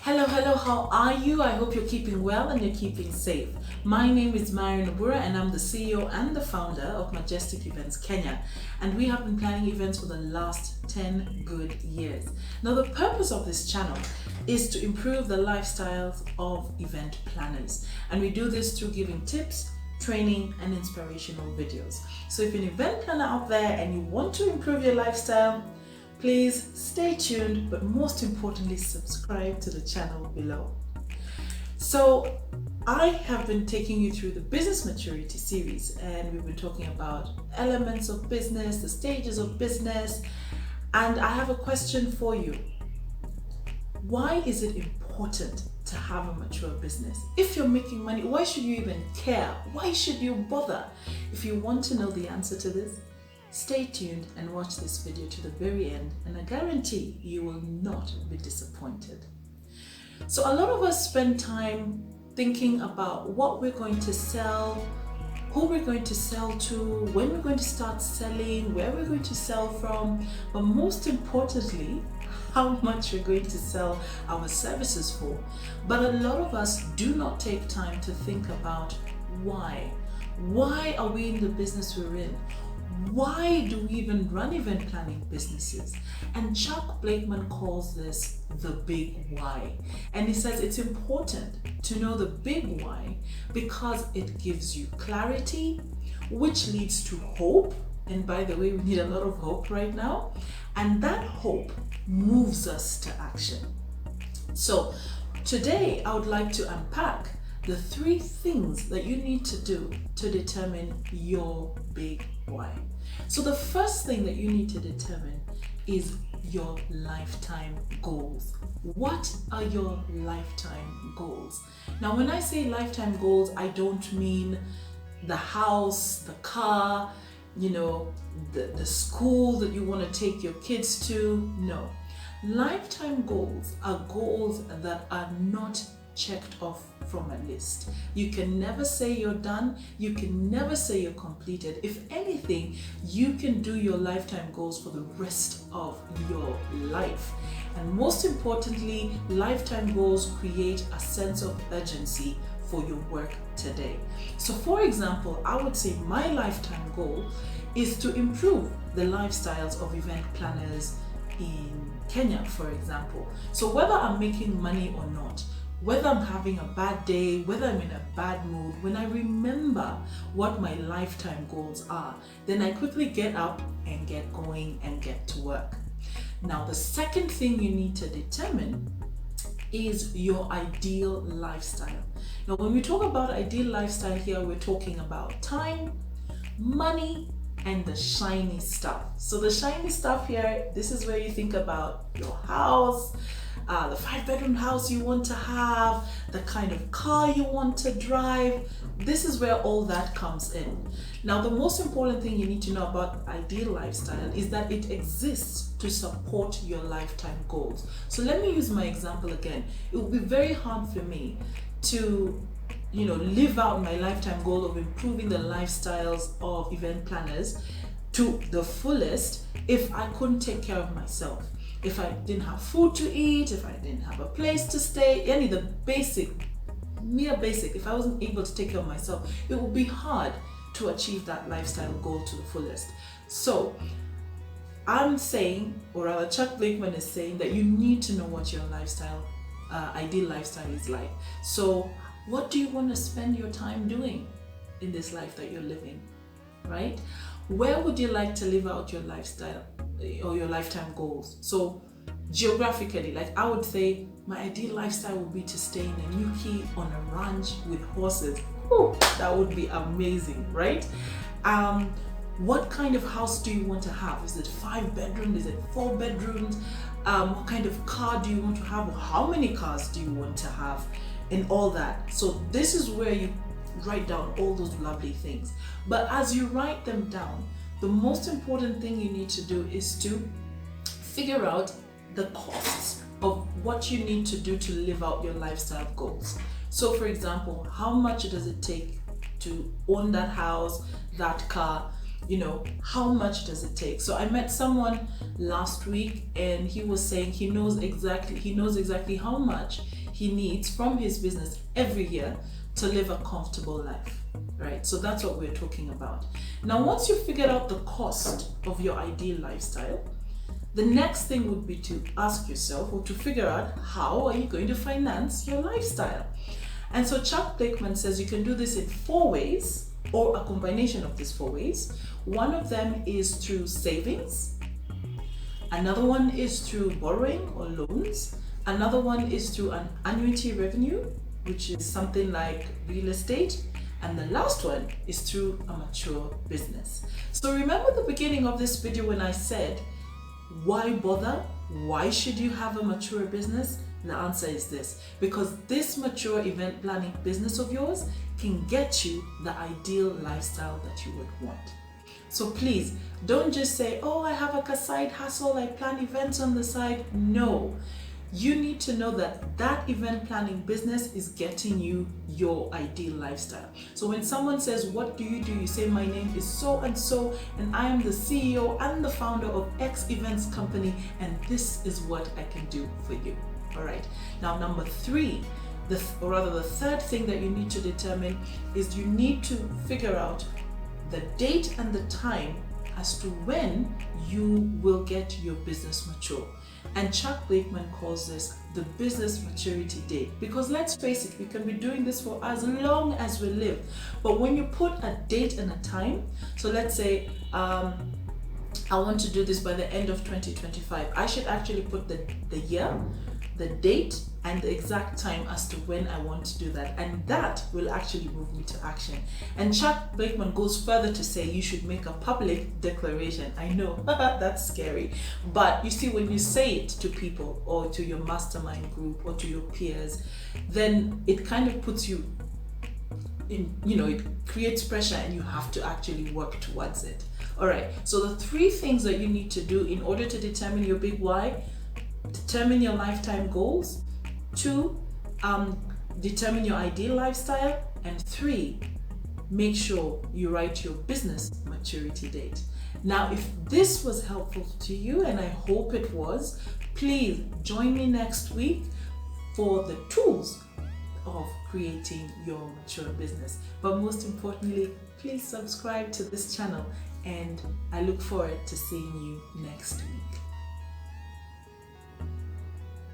Hello, how are you? I hope you're keeping well and you're keeping safe. My name is Marion and I'm the CEO and the founder of Majestic Events Kenya, and we have been planning events for the last 10 good years. Now, the purpose of this channel is to improve the lifestyles of event planners, and we do this through giving tips, training and inspirational videos. So if you're an event planner out there and you want to improve your lifestyle, please stay tuned, but most importantly, subscribe to the channel below. So I have been taking you through the business maturity series, and we've been talking about elements of business, the stages of business, and I have a question for you. Why is it important to have a mature business? If you're making money, why should you even care? Why should you bother? If you want to know the answer to this, stay tuned and watch this video to the very end, and I guarantee you will not be disappointed. So a lot of us spend time thinking about what we're going to sell, who we're going to sell to, when we're going to start selling, where we're going to sell from, but most importantly, how much we're going to sell our services for. But a lot of us do not take time to think about why. Why are we in the business we're in? Why do we even run event planning businesses? And Chuck Blakeman calls this the big why. And he says it's important to know the big why because it gives you clarity, which leads to hope. And by the way, we need a lot of hope right now. And that hope moves us to action. So today I would like to unpack the 3 things that you need to do to determine your big why. So the first thing that you need to determine is your lifetime goals. What are your lifetime goals? Now, when I say lifetime goals, I don't mean the house, the car, the school that you want to take your kids to. No. Lifetime goals are goals that are not checked off from a list. You can never say you're done. You can never say you're completed. If anything, you can do your lifetime goals for the rest of your life. And most importantly, lifetime goals create a sense of urgency for your work today. So for example, I would say my lifetime goal is to improve the lifestyles of event planners in Kenya, for example. So whether I'm making money or not, whether I'm having a bad day, whether I'm in a bad mood, when I remember what my lifetime goals are, then I quickly get up and get going and get to work. Now, the second thing you need to determine is your ideal lifestyle. Now, when we talk about ideal lifestyle here, we're talking about time, money, and the shiny stuff. So the shiny stuff here, this is where you think about your house, the 5-bedroom house you want to have, the kind of car you want to drive. This is where all that comes in. Now, the most important thing you need to know about ideal lifestyle is that it exists to support your lifetime goals. So let me use my example again. It would be very hard for me to live out my lifetime goal of improving the lifestyles of event planners to the fullest if I couldn't take care of myself. If I didn't have food to eat, if I didn't have a place to stay, any the mere basic, if I wasn't able to take care of myself, it would be hard to achieve that lifestyle goal to the fullest. So I'm saying, or rather Chuck Blakeman is saying, that you need to know what your ideal lifestyle is like. So what do you want to spend your time doing in this life that you're living, right? Where would you like to live out your lifestyle or your lifetime goals? So geographically, like I would say my ideal lifestyle would be to stay in a Nyuki on a ranch with horses. Ooh, that would be amazing, right? What kind of house do you want to have? Is it 5 bedrooms? Is it 4 bedrooms? What kind of car do you want to have? Or how many cars do you want to have? And all that. So this is where you write down all those lovely things. But as you write them down, the most important thing you need to do is to figure out the costs of what you need to do to live out your lifestyle goals. So for example, how much does it take to own that house, that car? How much does it take? So I met someone last week and he was saying he knows exactly how much he needs from his business every year to live a comfortable life, right? So that's what we're talking about. Now, once you've figured out the cost of your ideal lifestyle, the next thing would be to ask yourself, or to figure out, how are you going to finance your lifestyle? And so Chuck Blakeman says you can do this in 4 ways, or a combination of these 4 ways. One of them is through savings. Another one is through borrowing or loans. Another one is through an annuity revenue, which is something like real estate. And the last one is through a mature business. So remember the beginning of this video when I said, why bother? Why should you have a mature business? The answer is this: because this mature event planning business of yours can get you the ideal lifestyle that you would want. So please don't just say, oh, I have a side hustle, I plan events on the side. No, you need to know that that event planning business is getting you your ideal lifestyle. So when someone says, what do? You say, my name is so and so, and I am the CEO and the founder of X Events Company, and this is what I can do for you. All right. Now, number 3, the third thing that you need to determine is you need to figure out the date and the time as to when you will get your business mature. And Chuck Blakeman calls this the business maturity date, because let's face it, we can be doing this for as long as we live. But when you put a date and a time, so let's say I want to do this by the end of 2025, I should actually put the year, the date, and the exact time as to when I want to do that, and that will actually move me to action. And Chuck Blakeman goes further to say you should make a public declaration. I know that's scary, but you see, when you say it to people or to your mastermind group or to your peers, then it kind of puts you in, it creates pressure, and you have to actually work towards it. All right, so the 3 things that you need to do in order to determine your big why: determine your lifetime goals, 2, determine your ideal lifestyle, and 3, make sure you write your business maturity date. Now, if this was helpful to you, and I hope it was, please join me next week for the tools of creating your mature business. But most importantly, please subscribe to this channel, and I look forward to seeing you next week.